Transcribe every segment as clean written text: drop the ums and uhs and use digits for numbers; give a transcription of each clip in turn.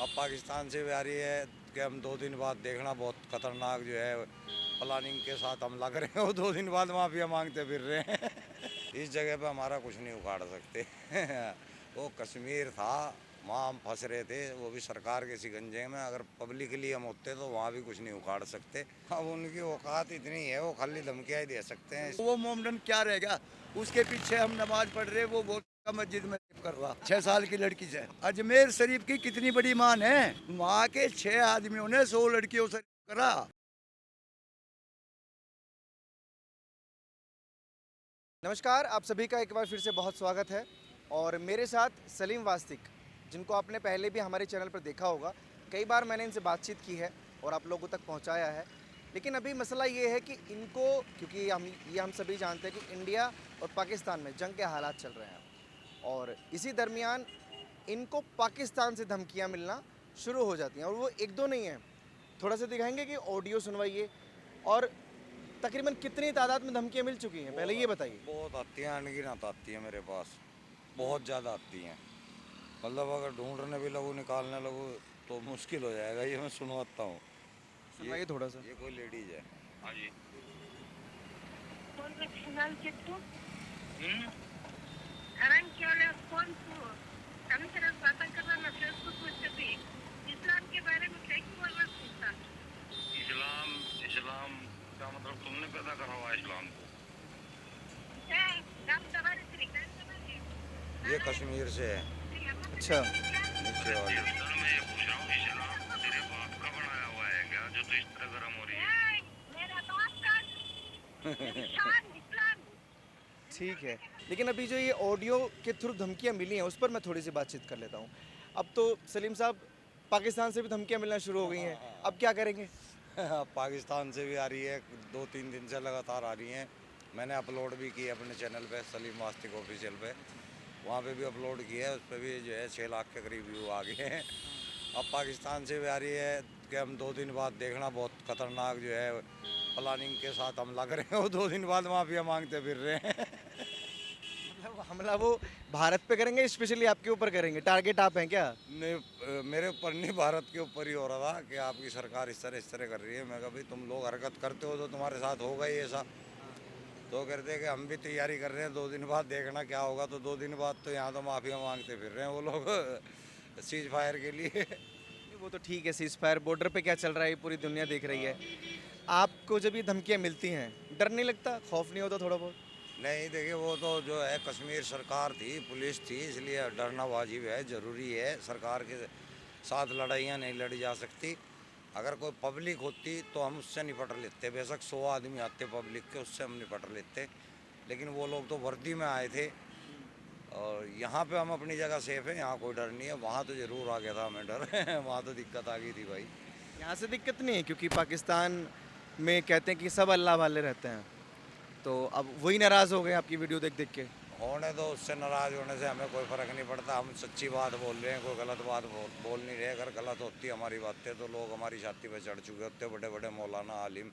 अब पाकिस्तान से भी आ रही है कि हम 2 दिन बाद देखना बहुत खतरनाक जो है प्लानिंग के साथ हमला करेंगे। वो 2 दिन बाद माफिया मांगते फिर रहे हैं। इस जगह पे हमारा कुछ नहीं उखाड़ सकते। वो कश्मीर था, वहाँ हम फंस रहे थे, वो भी सरकार के शिकंजे में। अगर पब्लिक के लिए हम होते तो वहाँ भी कुछ नहीं उखाड़ सकते। अब उनकी औकात इतनी है, वो खाली धमकियाँ ही दे सकते हैं। वो मोमडन क्या रहेगा, उसके पीछे हम नमाज पढ़ रहे, वो बहुत मस्जिद में कर रहा 6 साल की लड़की से। अजमेर शरीफ की कितनी बड़ी मान है, वहाँ के 6 आदमियों ने 100 लड़कियों से करा। नमस्कार, आप सभी का एक बार फिर से बहुत स्वागत है। और मेरे साथ सलीम वास्तिक, जिनको आपने पहले भी हमारे चैनल पर देखा होगा। कई बार मैंने इनसे बातचीत की है और आप लोगों तक पहुंचाया है। लेकिन अभी मसला ये है कि इनको, क्योंकि हम सभी जानते हैं कि इंडिया और पाकिस्तान में जंग के हालात चल रहे हैं और इसी दरमियान इनको पाकिस्तान से धमकियां मिलना शुरू हो जाती हैं। और वो एक दो नहीं हैं, थोड़ा सा दिखाएंगे कि ऑडियो सुनवाइए। और तकरीबन कितनी तादाद में धमकियां मिल चुकी हैं, पहले ये बताइए। बहुत आती हैं, अनगिनत आती हैं मेरे पास, बहुत ज़्यादा आती हैं। मतलब अगर ढूंढने भी लगूँ, निकालने लगूँ तो मुश्किल हो जाएगा। ये मैं सुनवाता हूँ। सुनवाइए थोड़ा सा। ये कोई लेडीज है। हाँ जी। Con regional que tú, कारण क्या ले कौन तू कम तरह बातें करना फेसबुक में कभी इस्लाम के बारे में क्या बोलना सीखता इस्लाम इस्लाम का मतलब तुमने पैदा करा हुआ इस्लाम को। है काम तुम्हारे तरीके से ये कश्मीर से है, अच्छा, नीचे वाली। मैं ये पूछ रहा हूँ इस्लाम तेरे बाप का बनाया हुआ है क्या जो तू इस तरह गर्म हो रही है मेरा बाप का इस्लाम ठीक है। लेकिन अभी जो ये ऑडियो के थ्रू धमकियां मिली हैं, उस पर मैं थोड़ी सी बातचीत कर लेता हूँ। अब तो सलीम साहब, पाकिस्तान से भी धमकियां मिलना शुरू हो गई हैं, अब क्या करेंगे? पाकिस्तान से भी आ रही है, 2-3 दिन से लगातार आ रही हैं। मैंने अपलोड भी की है अपने चैनल पे, सलीम वास्तिक ऑफिशियल पे। वहाँ पे भी अपलोड किया है, उस पर भी जो है 6 लाख के करीब व्यू आ गए हैं। अब पाकिस्तान से भी आ रही है कि हम 2 दिन बाद देखना बहुत खतरनाक जो है प्लानिंग के साथ हमला करेंगे। वो 2 दिन बाद माफिया मांगते फिर रहे हैं। मतलब हमला वो भारत पे करेंगे, स्पेशली आपके ऊपर करेंगे? टारगेट आप हैं क्या? नहीं, मेरे ऊपर नहीं, भारत के ऊपर ही हो रहा था कि आपकी सरकार इस तरह कर रही है। मैं कहा भाई तुम लोग हरकत करते हो तो तुम्हारे साथ होगा ही ऐसा। तो कहते हैं कि हम भी तैयारी कर रहे हैं, 2 दिन बाद देखना क्या होगा। तो 2 दिन बाद तो यहाँ तो माफिया मांगते फिर रहे हैं वो लोग। सीज फायर के लिए। वो तो ठीक है, सीज फायर, बॉर्डर पे क्या चल रहा है ये पूरी दुनिया देख रही है। आपको जब ये धमकियां मिलती हैं, डर नहीं लगता, खौफ नहीं होता थोड़ा बहुत? नहीं देखिए, वो तो जो है कश्मीर सरकार थी, पुलिस थी, इसलिए डरना वाजिब है, ज़रूरी है। सरकार के साथ लड़ाइयाँ नहीं लड़ी जा सकती। अगर कोई पब्लिक होती तो हम उससे निपट लेते, बेशक 100 आदमी आते पब्लिक के, उससे हम निपट लेते। लेकिन वो लोग तो वर्दी में आए थे और यहाँ पे हम अपनी जगह सेफ है, यहाँ कोई डर नहीं है। वहाँ तो ज़रूर आ गया था हमें डर। वहाँ तो दिक्कत आ गई थी भाई। यहाँ से दिक्कत नहीं है, क्योंकि पाकिस्तान में कहते हैं कि सब अल्लाह वाले रहते हैं। तो अब वही नाराज़ हो गए आपकी वीडियो देख देख के। होने दो, उससे नाराज़ होने से हमें कोई फ़र्क नहीं पड़ता। हम सच्ची बात बोल रहे हैं, कोई गलत बात बोल नहीं रहे। अगर गलत होती हमारी बातें तो लोग हमारी छाती पर चढ़ चुके होते, बड़े बड़े मौलाना आलिम,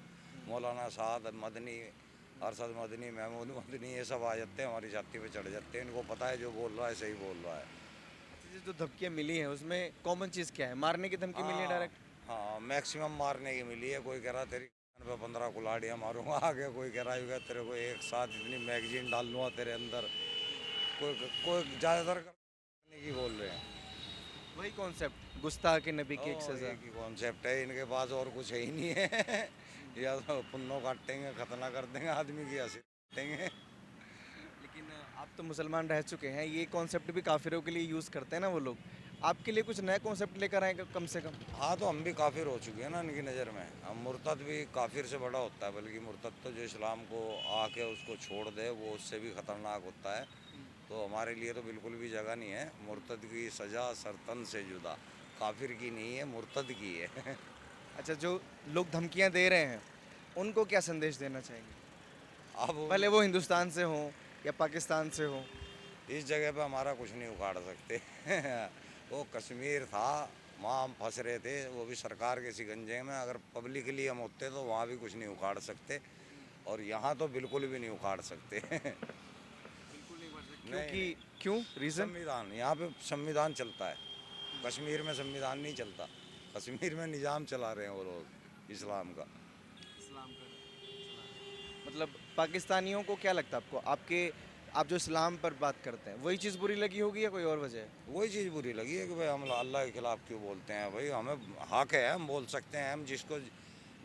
मौलाना साद मदनी, अरशद मदनी, महमूद मदनी, ये सब आ जाते हैं, हमारी छाती पे चढ़ जाते हैं। इनको पता है जो बोल रहा है सही बोल रहा है। जो धमकियाँ मिली हैं उसमें कॉमन चीज़ क्या है? मारने की धमकी मिली है डायरेक्ट? हाँ, मैक्सिमम मारने की मिली है। कोई कह रहा तेरी पे 15 कुल्हाड़ियाँ मारूंगा, आगे कोई कह रहा है तेरे को एक साथ इतनी मैगजीन डाल लूँगा तेरे अंदर। कोई कोई ज़्यादातर करने की बोल रहे हैं। वही कॉन्सेप्ट, गुस्ताख के नबी की एक सज़ा। एक ही कॉन्सेप्ट है इनके पास, और कुछ है ही नहीं है। या तो पुन्नो काटेंगे, खतना कर देंगे आदमी की, हंसी काटेंगे। लेकिन आप तो मुसलमान रह चुके हैं, ये कॉन्सेप्ट भी काफिरों के लिए यूज़ करते हैं ना वो लोग। आपके लिए कुछ नया कॉन्सेप्ट लेकर आए कम से कम? हाँ, तो हम भी काफिर हो चुके हैं ना इनकी नज़र में। हम मुर्तद भी काफिर से बड़ा होता है, बल्कि मुर्तद तो जो इस्लाम को आके उसको छोड़ दे वो उससे भी ख़तरनाक होता है। तो हमारे लिए तो बिल्कुल भी जगह नहीं है। मुर्तद की सज़ा सरतन से जुदा, काफिर की नहीं है, मुर्तद की है। अच्छा, जो लोग धमकियां दे रहे हैं उनको क्या संदेश देना चाहेंगे, अब भले वो हिंदुस्तान से हों या पाकिस्तान से हों? इस जगह पे हमारा कुछ नहीं उखाड़ सकते। वो कश्मीर था, वहाँ हम फंस रहे थे, वो भी सरकार के शिकंजे में। अगर पब्लिक के लिए हम होते तो वहाँ भी कुछ नहीं उखाड़ सकते, और यहाँ तो बिल्कुल भी नहीं उखाड़ सकते। क्योंकि क्यों, रीज़न? संविधान, यहाँ पे संविधान चलता है। कश्मीर में संविधान नहीं चलता, कश्मीर में निज़ाम चला रहे हैं वो लोग इस्लाम का। मतलब पाकिस्तानियों को क्या लगता है आपको, आप जो इस्लाम पर बात करते हैं वही चीज़ बुरी लगी होगी या कोई और वजह है? वही चीज़ बुरी लगी है कि भाई हम अल्लाह के खिलाफ क्यों बोलते हैं। भाई हमें हक है, हम बोल सकते हैं, हम जिसको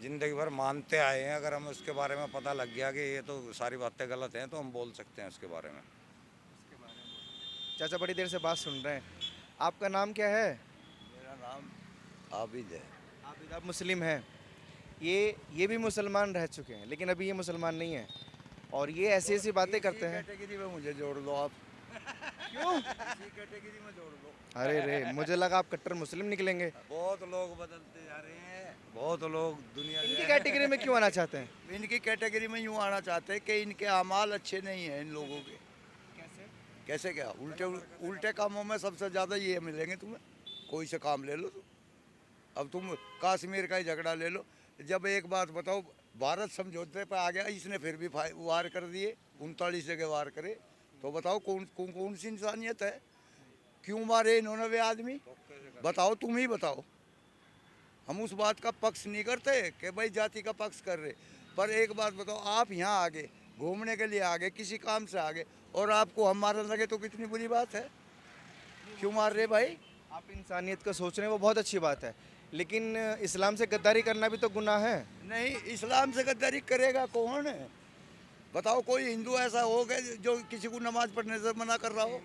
ज़िंदगी भर मानते आए हैं, अगर हमें उसके बारे में पता लग गया कि ये तो सारी बातें गलत हैं तो हम बोल सकते हैं उसके बारे में। चाचा बड़ी देर से बात सुन रहे हैं, आपका नाम क्या है? मेरा नाम आबिद है। आप मुस्लिम हैं, ये भी मुसलमान रह चुके हैं लेकिन अभी ये मुसलमान नहीं है और ये ऐसी ऐसी बातें करते हैं। कैटेगरी में मुझे जोड़ दो आप। क्यों? इसी कैटेगरी में जोड़ दो। अरे रे, मुझे लगा आप कट्टर मुस्लिम निकलेंगे। बहुत लोग बदलते जा रहे हैं, बहुत लोग दुनिया इनकी कैटेगरी में क्यों आना चाहते हैं? इनकी कैटेगरी में यूँ आना चाहते हैं कि इनके अमाल अच्छे नहीं हैं इन लोगों के। कैसे क्या? उल्टे कामों में सबसे ज़्यादा ये मिलेंगे तुम्हें। कोई से काम ले लो तुम। अब तुम कश्मीर का ही झगड़ा ले लो। जब एक बात बताओ, भारत समझौते पर आ गया, इसने फिर भी वार कर दिए, 39 जगह वार करे, तो बताओ कौन सी इंसानियत है? क्यों मारे इन्होंने वे आदमी? बताओ, तुम ही बताओ। हम उस बात का पक्ष नहीं करते कि भाई जाति का पक्ष कर रहे, पर एक बात बताओ, आप यहाँ आगे घूमने के लिए आगे, किसी काम से आगे, और आपको हम मारने लगे तो कितनी बुरी बात है। क्यों मार रहे भाई? आप इंसानियत का सोच रहे हैं वो बहुत अच्छी बात है, लेकिन इस्लाम से गद्दारी करना भी तो गुनाह है। नहीं, इस्लाम से गद्दारी करेगा कौन है? बताओ, कोई हिंदू ऐसा होगा जो किसी को नमाज पढ़ने से मना कर रहा हो?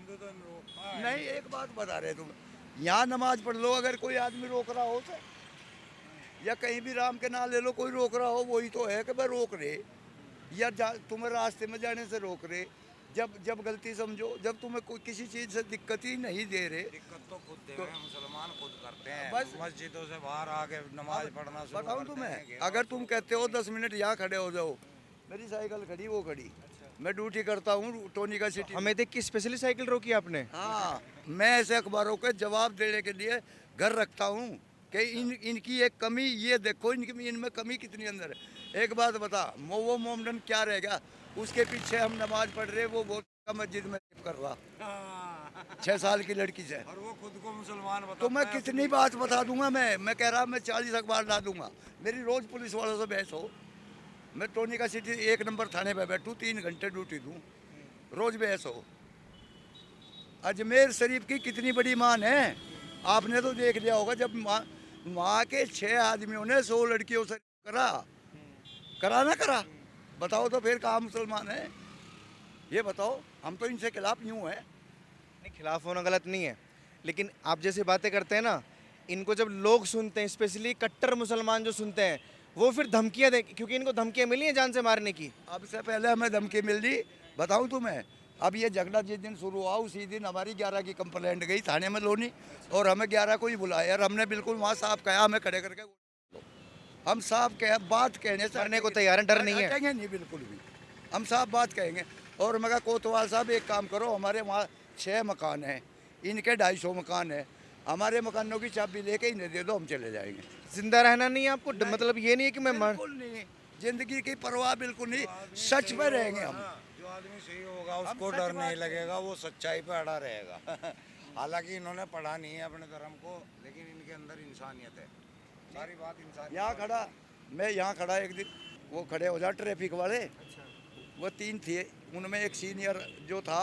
नहीं, एक बात बता रहे तुम, यहाँ नमाज पढ़ लो, अगर कोई आदमी रोक रहा हो तो, या कहीं भी राम के नाम ले लो, कोई रोक रहा हो, वही तो है कि भाई रोक रहे, या तुम्हें रास्ते में जाने से रोक रहे। जब गलती समझो, जब तुम्हें कोई किसी चीज़ से दिक्कत ही नहीं दे रहे। दिक्कत तो खुद दे रहे हैं, मुसलमान खुद करते हैं, बस मस्जिदों से बाहर आके नमाज पढ़ना शुरू बताऊं करते तुम्हें, हैं। अगर तुम कहते हो 10 मिनट यहाँ खड़े हो जाओ, मेरी साइकिल खड़ी, वो खड़ी, मैं ड्यूटी करता हूँ टोनी का सिटी। हमें देख के स्पेशली साइकिल रोकी आपने? हाँ, मैं ऐसे अखबारों के जवाब देने के लिए घर रखता हूँ कि इनकी एक कमी ये देखो, इनमें कमी कितनी अंदर है। एक बात बता, वो मोमडन क्या रहेगा, उसके पीछे हम नमाज पढ़ रहे, वो बहुत मस्जिद में कर रहा 6 साल की लड़की से। और वो खुद को मुसलमान बताता तो मैं है। कितनी बात बता दूंगा। मैं कह रहा, मैं 40 अखबार ला दूंगा। मेरी रोज पुलिस वालों से बहस हो, मैं टोनी का सिटी 1 नंबर थाने पे बैठूं, 3 घंटे ड्यूटी दूं, रोज बहस हो। अजमेर शरीफ की कितनी बड़ी मान है, आपने तो देख लिया होगा। जब वहाँ के 6 आदमियों ने 100 लड़कियों से करा ना करा, बताओ तो फिर कहाँ मुसलमान है? ये बताओ, हम तो इनसे खिलाफ यूँ हैं। नहीं, खिलाफ होना गलत नहीं है, लेकिन आप जैसे बातें करते हैं ना, इनको जब लोग सुनते हैं, स्पेशली कट्टर मुसलमान जो सुनते हैं, वो फिर धमकियां दें, क्योंकि इनको धमकियां मिली हैं जान से मारने की। अब से पहले हमें धमकी मिल दी, बताऊं तुम्हें। अब ये झगड़ा जिस दिन शुरू हुआ, उसी दिन हमारी 11 की कंप्लेंट गई थाने में लोनी, और हमें 11 को ही बुलाया, और हमने बिल्कुल वहाँ साफ कहा, हमें खड़े करके हम साफ कह बात कहने से मरने को तैयार हैं, डर नहीं है। हटेंगे नहीं, बिल्कुल भी हम साफ बात कहेंगे। और मैं कहा, कोतवाल साहब एक काम करो, हमारे वहाँ 6 मकान हैं, इनके 250 मकान है, हमारे मकानों की चाबी लेके इन्हें दे दो, हम चले जाएंगे। जिंदा रहना नहीं है आपको? मतलब ये नहीं है कि मैं मर बिल्कुल नहीं, जिंदगी की परवाह बिल्कुल नहीं, सच पे रहेंगे हम। जो आदमी सही होगा उसको डर नहीं लगेगा, वो सच्चाई पे अड़ा रहेगा। हालांकि इन्होंने पढ़ा नहीं है अपने धर्म को, लेकिन इनके अंदर इंसानियत है, सारी बात इंसानियत। यहाँ खड़ा, मैं यहाँ खड़ा एक दिन, वो खड़े हो जा ट्रैफिक वाले, वो 3 थे, उनमें एक सीनियर जो था,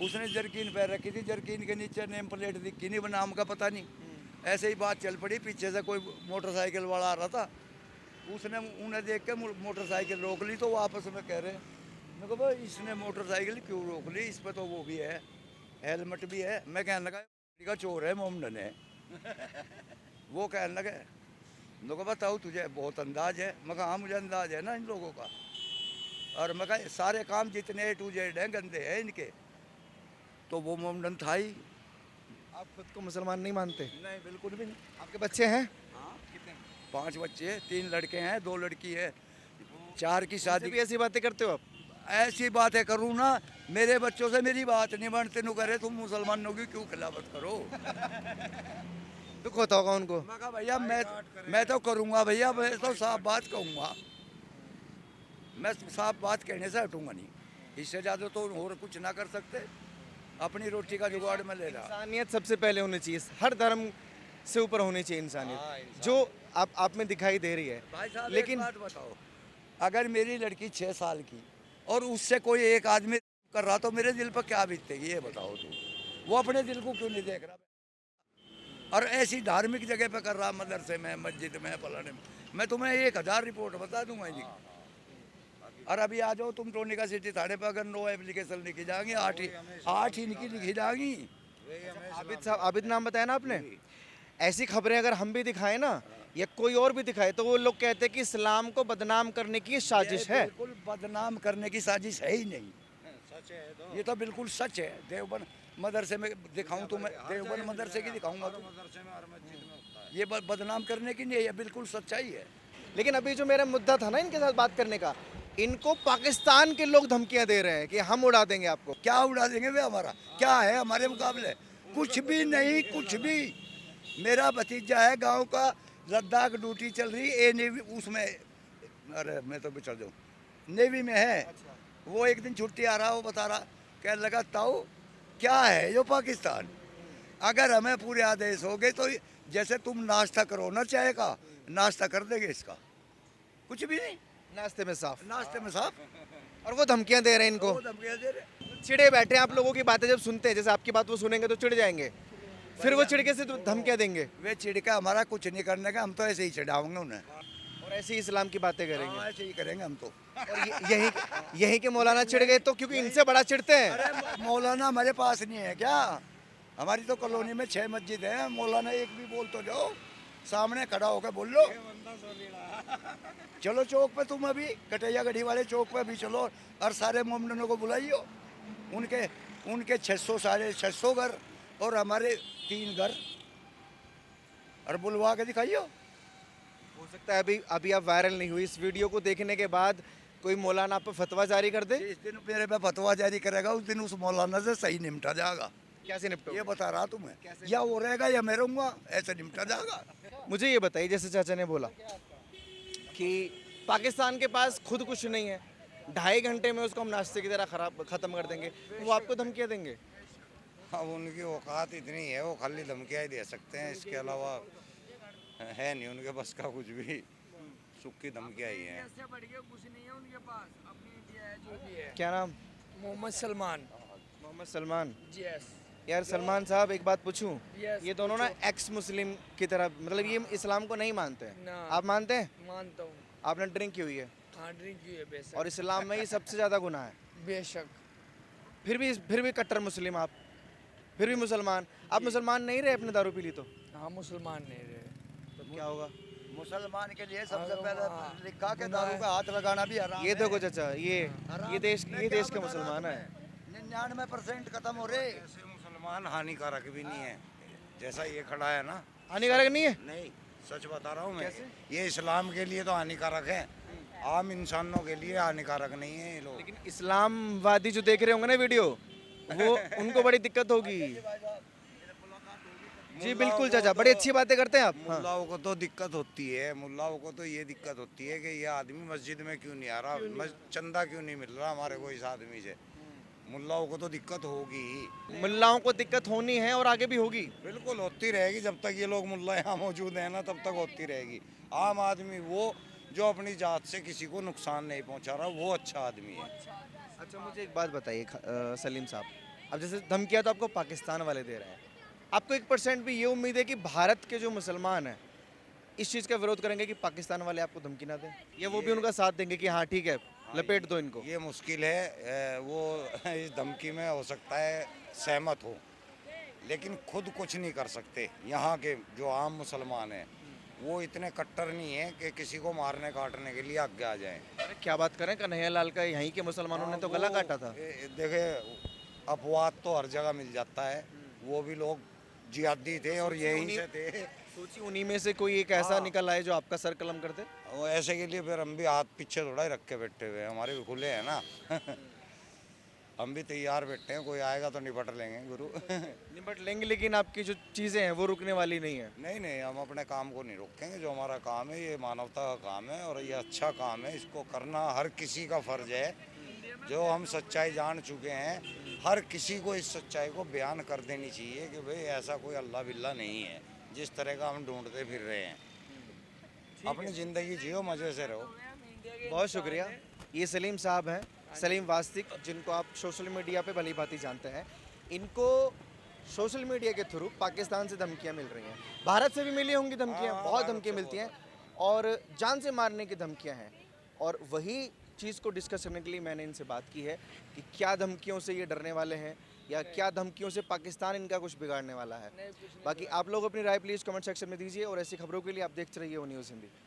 उसने जर्किन पैर रखी थी, जर्किन के नीचे नेम प्लेट दिखी नहीं, नाम का पता नहीं। ऐसे ही बात चल पड़ी, पीछे से कोई मोटरसाइकिल वाला आ रहा था, उसने उन्हें देख के मोटरसाइकिल रोक ली, तो वो आपस में कह रहे, मैं कहा भाई इसने मोटरसाइकिल क्यों रोक ली, इस पर तो वो भी है, हेलमेट भी है। मैं कहने लगा, का चोर है, मोमडन है। वो कहने लगे, मैं कहा बताओ तुझे बहुत अंदाज है? मैं कहा हाँ, मुझे अंदाज है ना इन लोगों का। और मैं कहा सारे काम जितने A to Z हैं गंदे हैं इनके, तो वो मोमडन था ही। आप खुद को मुसलमान नहीं मानते? नहीं, बिल्कुल भी नहीं। आपके बच्चे हैं? हाँ, कितने? 5 बच्चे हैं, 3 लड़के हैं, 2 लड़की है, 4 की शादी। भी ऐसी बातें करते हो आप? ऐसी बातें करूँ ना, मेरे बच्चों से मेरी बात नहीं बनते, नु करे तुम मुसलमानों की क्यों खिलाफत करो। दुख होता होगा उनको? मैं कहा भैया मैं तो करूँगा भैया, मैं तो साफ बात कहूँगा, मैं साफ बात कहने से हटूँगा नहीं, इससे ज़्यादा तो और कुछ ना कर सकते। अपनी रोटी का जुगाड़ में ले रहा। इंसानियत सबसे पहले होनी चाहिए, हर धर्म से ऊपर होनी चाहिए हाँ, इंसानियत, जो आप में दिखाई दे रही है। भाई साहब लेकिन एक बात बताओ, अगर मेरी लड़की 6 साल की और उससे कोई एक आदमी कर रहा तो मेरे दिल पर क्या बीतेगी ये बताओ तुम। वो अपने दिल को क्यों नहीं देख रहा? और ऐसी धार्मिक जगह पे कर रहा, मदरसे में, मस्जिद में, फलाने में। मैं तुम्हें 1000 रिपोर्ट बता दूंगा जी। और अभी आ जाओ तुम टोनिका सिटी थाने पर, अगर नो एप्लीकेशन लिखी जाएंगी, 8 ही लिखी जाएंगी। आबिद साहब, आबिद नाम बताया ना आपने, ऐसी खबरें अगर हम भी दिखाएं ना या कोई और भी दिखाए तो वो लोग कहते हैं कि इस्लाम को बदनाम करने की साजिश है। बिल्कुल बदनाम करने की साजिश है ही नहीं, ये तो बिल्कुल सच है। देवबंद मदरसे में दिखाऊं तो मैं देवबंद मदरसे की दिखाऊंगा तो ये बदनाम करने की नहीं है, ये बिल्कुल सच्चाई है। लेकिन अभी जो मेरा मुद्दा था ना इनके साथ बात करने का, इनको पाकिस्तान के लोग धमकियां दे रहे हैं कि हम उड़ा देंगे आपको। क्या उड़ा देंगे वे? हमारा क्या है हमारे मुकाबले? कुछ भी नहीं, कुछ भी। मेरा भतीजा है गांव का, लद्दाख ड्यूटी चल रही ए नेवी उसमें, अरे मैं तो बिछड़ जाऊँ, नेवी में है। वो एक दिन छुट्टी आ रहा, वो बता रहा, कह लगा ताऊ क्या है यो पाकिस्तान। अगर हमें पूरे आदेश हो गए तो जैसे तुम नाश्ता करो ना चाय का, नाश्ता कर देंगे इसका, कुछ भी नहीं। नाश्ते में साफ, नाश्ते में साफ। और वो धमकियां दे रहे हैं इनको। वो धमकियां दे रहे। चिड़े बैठे हैं, आप लोगों की बातें जब सुनते हैं, जैसे आपकी बात वो सुनेंगे तो चिढ़ जाएंगे, फिर वो चिड़के से धमकियां देंगे वे चिड़का हमारा कुछ नहीं करने का, हम तो ऐसे ही चिढ़ाओगे उन्हें। और ऐसे ही इस्लाम की बातें करेंगे। हाँ, ऐसे ही करेंगे हम तो। और यही के मौलाना चिढ़ गए तो, क्योंकि इनसे बड़ा चिढ़ते हैं। अरे मौलाना हमारे पास नहीं है क्या? हमारी तो कॉलोनी में 6 मस्जिद है, मौलाना एक भी बोल तो जाओ, सामने खड़ा होकर बोल लो। चलो चौक पे, तुम अभी कटैया गढ़ी वाले चौक पे भी चलो और सारे मोमडनों को बुलाइयो। उनके 600 साढ़े 600 घर और हमारे 3 घर, और बुलवा के दिखाइयो। हो सकता है अभी आप वायरल नहीं हुई, इस वीडियो को देखने के बाद कोई मौलाना आप पे फतवा जारी कर दे। जिस दिन मेरे पे फतवा जारी करेगा उस दिन उस मौलाना से सही निपटा जाएगा। कैसे निपटोगे? ये बता रहा तुम्हें, या वो रहेगा या मैं रहूंगा, ऐसे निपटा जाएगा। मुझे ये बताइए, जैसे चाचा ने बोला कि पाकिस्तान के पास खुद कुछ नहीं है, 2.5 घंटे में उसको हम नाश्ते की तरह ख़त्म कर देंगे, वो आपको धमकियाँ देंगे? अब उनकी औकात इतनी है, वो खाली धमकियाँ ही दे सकते हैं, इसके अलावा है नहीं उनके बस का कुछ भी, सूखी धमकियाँ ही हैं। क्या नाम? मोहम्मद सलमान। मोहम्मद सलमान। यस। यार सलमान साहब, एक बात पूछूं? Yes, ये दोनों ना एक्स मुस्लिम की तरह, मतलब ये इस्लाम को नहीं मानते हैं। ना। आप मानते हैं? मानता हूँ। आपने ड्रिंक की हुई है हाँ, ड्रिंक की है बेशक। और इस्लाम में ये सबसे ज़्यादा गुनाह है, बेशक। फिर भी कट्टर मुस्लिम आप, फिर भी मुसलमान। आप मुसलमान नहीं रहे अपने दारू पी ली तो? हाँ, मुसलमान नहीं रहे। तो क्या होगा? मुसलमान के लिए सबसे हाँ, पहले हाँ। लिखा के दारू का हाथ लगाना भी हराम ये है। देखो चाचा, ये देश के मुसलमान है। 99% खत्म हो रहे। ऐसे मुसलमान हानिकारक भी नहीं है, जैसा ये खड़ा है ना। हानिकारक नहीं है? नहीं, सच बता रहा हूँ मैं, ये इस्लाम के लिए तो हानिकारक है, आम इंसानों के लिए हानिकारक नहीं है ये लोग। लेकिन इस्लामवादी जो देख रहे होंगे ना वीडियो, वो उनको बड़ी दिक्कत होगी। जी बिल्कुल चाचा, बड़ी अच्छी बातें करते हैं आप। हाँ। मुल्लाओं को तो दिक्कत होती है, मुल्लाओं को तो ये दिक्कत होती है कि ये आदमी मस्जिद में क्यों नहीं आ रहा, चंदा क्यों नहीं मिल रहा हमारे को इस आदमी से। मुल्लाओं को तो दिक्कत होगी ही, मुल्लाओं को दिक्कत होनी है और आगे भी होगी। बिल्कुल होती रहेगी, जब तक ये लोग मुल्ला यहाँ मौजूद हैं ना तब तक होती रहेगी। आम आदमी वो जो अपनी जात से किसी को नुकसान नहीं पहुँचा रहा, वो अच्छा आदमी है। अच्छा मुझे एक बात बताइए सलीम साहब, अब जैसे धमकियाँ तो आपको पाकिस्तान वाले दे रहे हैं, आपको 1% भी ये उम्मीद है कि भारत के जो मुसलमान हैं इस चीज़ का विरोध करेंगे कि पाकिस्तान वाले आपको धमकी ना दें, या वो भी उनका साथ देंगे कि हाँ ठीक है लपेट दो इनको? ये मुश्किल है, वो इस धमकी में हो सकता है सहमत हो, लेकिन खुद कुछ नहीं कर सकते। यहाँ के जो आम मुसलमान हैं वो इतने कट्टर नहीं है कि किसी को मारने काटने के लिए आगे आ जाएं। अरे क्या बात करें, कन्हैया लाल का यहीं के मुसलमानों ने तो गला काटा था। देखे, अपवाद तो हर जगह मिल जाता है, वो भी लोग जिहादी थे और यहीं से थे। सोचिए उन्हीं में से कोई एक ऐसा निकल आए जो आपका सर कलम कर दे। वो ऐसे के लिए फिर हम भी हाथ पीछे थोड़ा ही रख के बैठे हुए हैं, हमारे भी खुले हैं ना। हम भी तैयार बैठे हैं, कोई आएगा तो निपट लेंगे गुरु। निपट लेंगे, लेकिन आपकी जो चीज़ें हैं वो रुकने वाली नहीं है। नहीं नहीं, हम अपने काम को नहीं रोकेंगे। जो हमारा काम है ये मानवता का काम है और ये अच्छा काम है, इसको करना हर किसी का फर्ज है। जो हम सच्चाई जान चुके हैं, हर किसी को इस सच्चाई को बयान कर देनी चाहिए कि भाई ऐसा कोई अल्लाह बिल्ला नहीं है जिस तरह का हम ढूंढते फिर रहे हैं। अपनी ज़िंदगी जियो, मज़े से रहो। बहुत शुक्रिया। ये सलीम साहब हैं, सलीम वास्तिक, जिनको आप सोशल मीडिया पे भली भांति जानते हैं। इनको सोशल मीडिया के थ्रू पाकिस्तान से धमकियां मिल रही हैं, भारत से भी मिली होंगी धमकियां, बहुत धमकियां मिलती हैं और जान से मारने की धमकियां हैं। और वही चीज़ को डिस्कस करने के लिए मैंने इनसे बात की है कि क्या धमकियों से ये डरने वाले हैं या क्या धमकियों से पाकिस्तान इनका कुछ बिगाड़ने वाला है। बाकी आप लोग अपनी राय प्लीज़ कमेंट सेक्शन में दीजिए और ऐसी खबरों के लिए आप देखते रहिए वो न्यूज़ हिंदी।